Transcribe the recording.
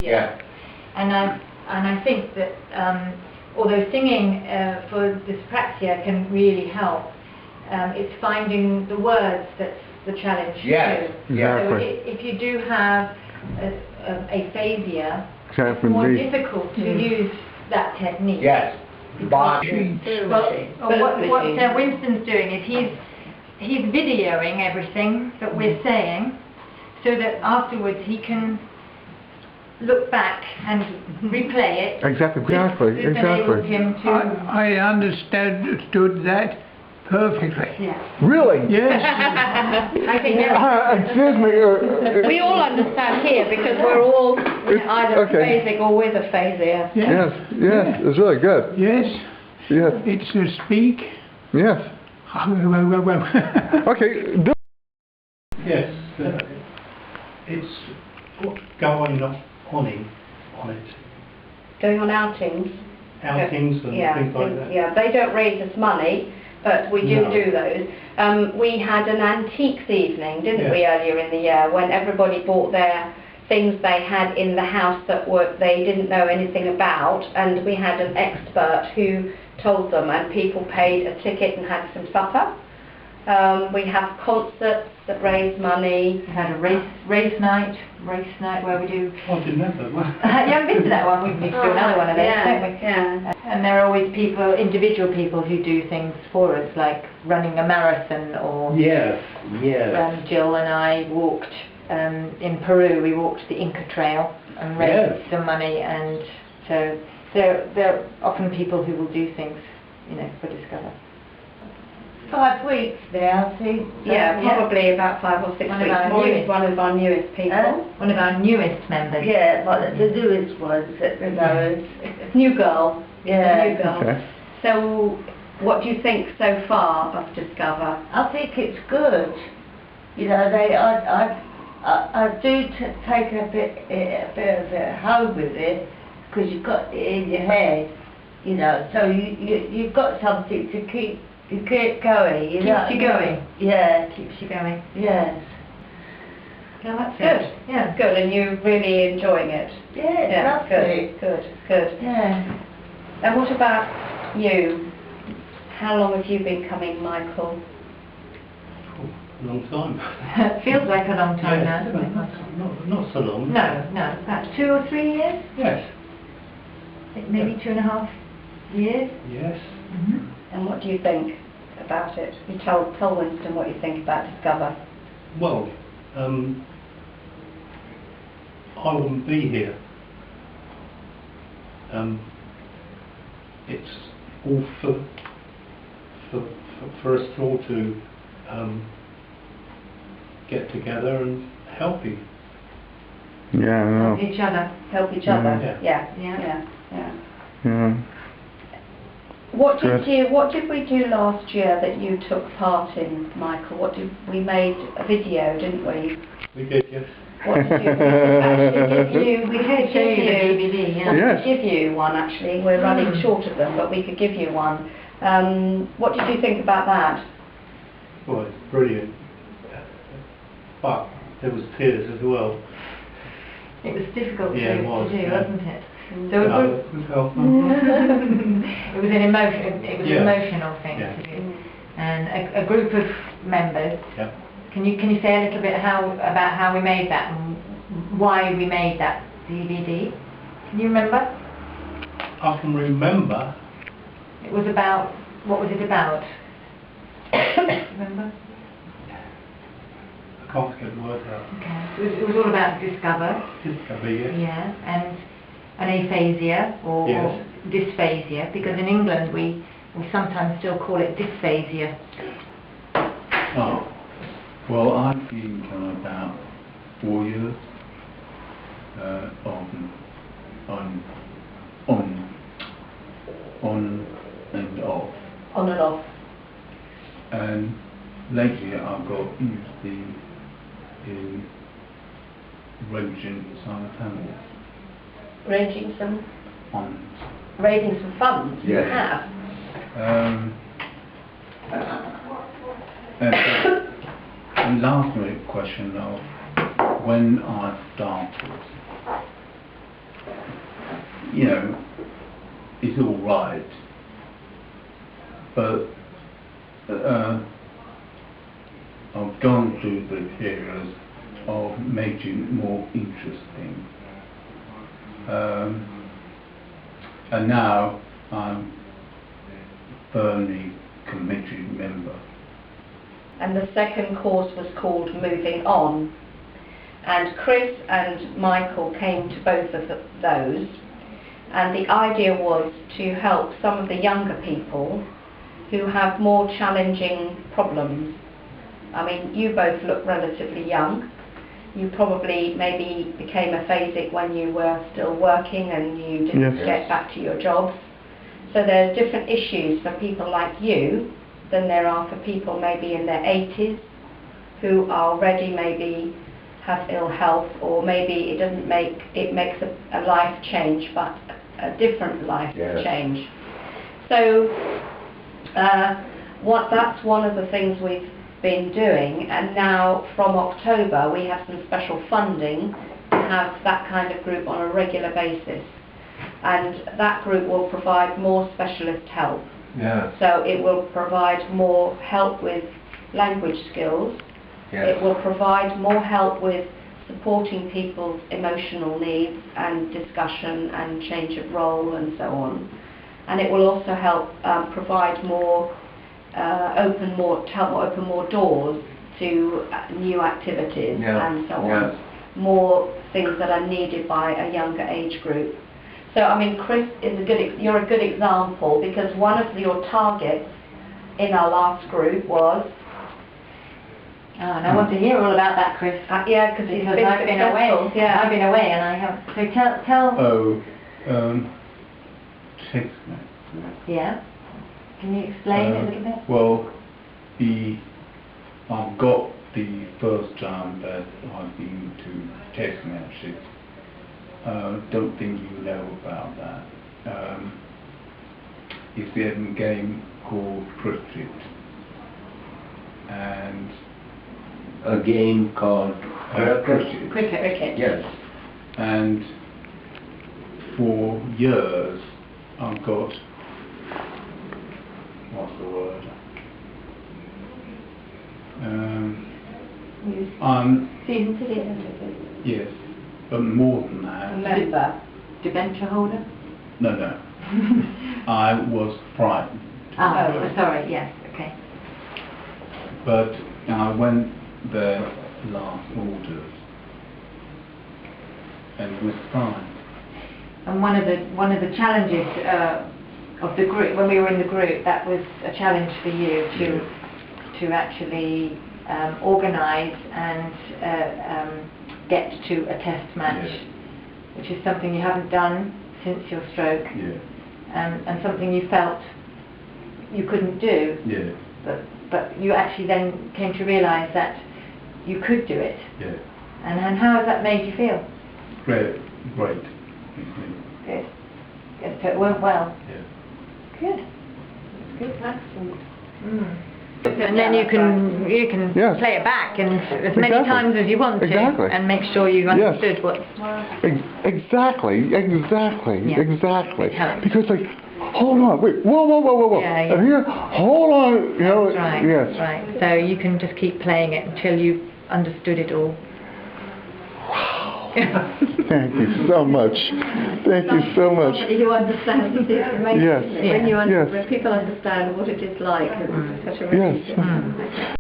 Yeah. And I think that although singing for dyspraxia can really help, it's finding the words that's the challenge Yes. too. Exactly. So if you do have aphasia, it's Can more be. difficult to use that technique. Yes. But What Winston's doing is he's videoing everything that we're saying, so that afterwards he can look back and replay it. Exactly. This enables him to. I understood that perfectly. Yeah. Really? Yes. I think Excuse me. We all understand here because we're all either okay. aphasic or with aphasia. Yes. Yes. It's really good. Yes. Yes. It's to speak. Yes. Okay. Yes, it's going on it. Going on outings. Outings and things like that. Yeah, they don't raise us money, but we do those. We had an antiques evening, didn't we, earlier in the year, when everybody bought their things they had in the house that they didn't know anything about, and we had an expert who told them, and people paid a ticket and had some supper. We have concerts that raise money. We had a race night where we do. I didn't know that one. You haven't been to that one? We need to do another one of those, don't we? Yeah. And there are always individual people who do things for us, like running a marathon, or yes, yes. Gill and I walked in Peru. We walked the Inca Trail and raised some money, and so there are often people who will do things, for Dyscover. 5 weeks now, I think. Yeah, probably about 5 or 6 weeks. One of our newest people. One of our newest members. Yeah, one of the newest ones at the moment. New girl. Yeah. New girl. Okay. So, what do you think so far of Dyscover? I think it's good. I do take a bit of it home with it, because you've got it in your head, so you've got something to keep going. Keeps you going. Yeah. Keeps you going. Yes. No, that's good. Yeah, that's good. And you're really enjoying it. Yeah, lovely. Good. Yeah. And what about you? How long have you been coming, Michael? A long time. Feels like a long time now, doesn't it? Not so long. No, about 2 or 3 years? Yes. I think maybe 2.5 years. Yes. Mm-hmm. And what do you think about it? You tell Winston what you think about Dyscover. Well, I wouldn't be here. It's all for us all to get together and help you. Yeah, I know. Help each other. Help each other. Yeah. What did we do last year that you took part in, Michael? We made a video, didn't we? We did, yes. What did you we could show you the give you DVD, yeah. Yes. give you one actually. We're running short of them, but we could give you one. What did you think about that? Well, it's brilliant. But there was tears as well. It was difficult to do, Yeah. wasn't it? So It was it was an emotional thing Yeah. to do. And a group of members. Yeah. Can you say a little bit about how we made that and why we made that DVD? Can you remember? I can remember. It was about, what was it about? Remember? I can't get the words out. Okay. It was all about Dyscover. Dyscover, yes. Yeah, and an aphasia or dysphasia, because in England we sometimes still call it dysphasia. Oh, well, I've been about 4 years on and off. On and off. And lately I've got used in ranging some families. Raising some Funds. funds. You Yes. have. And last minute question of when I started, you know, it's all right, but I've gone through the periods of making it more interesting, and now I'm firmly committed member. And the second course was called Moving On. And Chris and Michael came to both of those, and the idea was to help some of the younger people who have more challenging problems. I mean, you both look relatively young. You probably maybe became aphasic when you were still working and you didn't Yes. get back to your jobs. So there's different issues for people like you than there are for people maybe in their 80s who are already maybe have ill health, or maybe it makes a life change, but a different life change. So that's one of the things we've been doing, and now from October we have some special funding to have that kind of group on a regular basis, and that group will provide more specialist help. Yeah. So it will provide more help with language skills. It will provide more help with supporting people's emotional needs and discussion and change of role and so on. And it will also help provide open more doors to new activities and so on. More things that are needed by a younger age group. So I mean, Chris is you're a good example, because one of your targets in our last group was. Oh, and I want to hear all about that, Chris. Yeah, because I've been away. Yeah, I've been away, and I have. So tell. Oh, text message. Yeah. Can you explain it a little bit? Well, I've got the first time that I've been to text messages. Don't think you know about that. It's a game called Cricket, and A game called Cricket. Cricket. Yes. And for years I've got, what's the word? Season ticket. Yes, but more than that. Member. Debenture holder? No. I was frightened. Sorry, yes, okay. But I went there last August and was fine. And one of the challenges of the group, when we were in the group, that was a challenge for you to actually organise and get to a test match, which is something you haven't done since your stroke, and something you felt you couldn't do. But you actually then came to realise that you could do it. And how has that made you feel? Great. Good. So it went well. Good. That's good. Excellent. And then you can Yes. play it back and as many Exactly. times as you want to, Exactly. and make sure you understood what. Exactly. Yeah. Exactly. It helps. Because like, hold on, wait, whoa. Yeah. And here, hold on, you know, That's right. yes. Right. So you can just keep playing it until you understood it all. Thank you so much. Thank you so much. You understand the information. Yes. When Yes. when people understand what it is like, it's such a Yes. relief.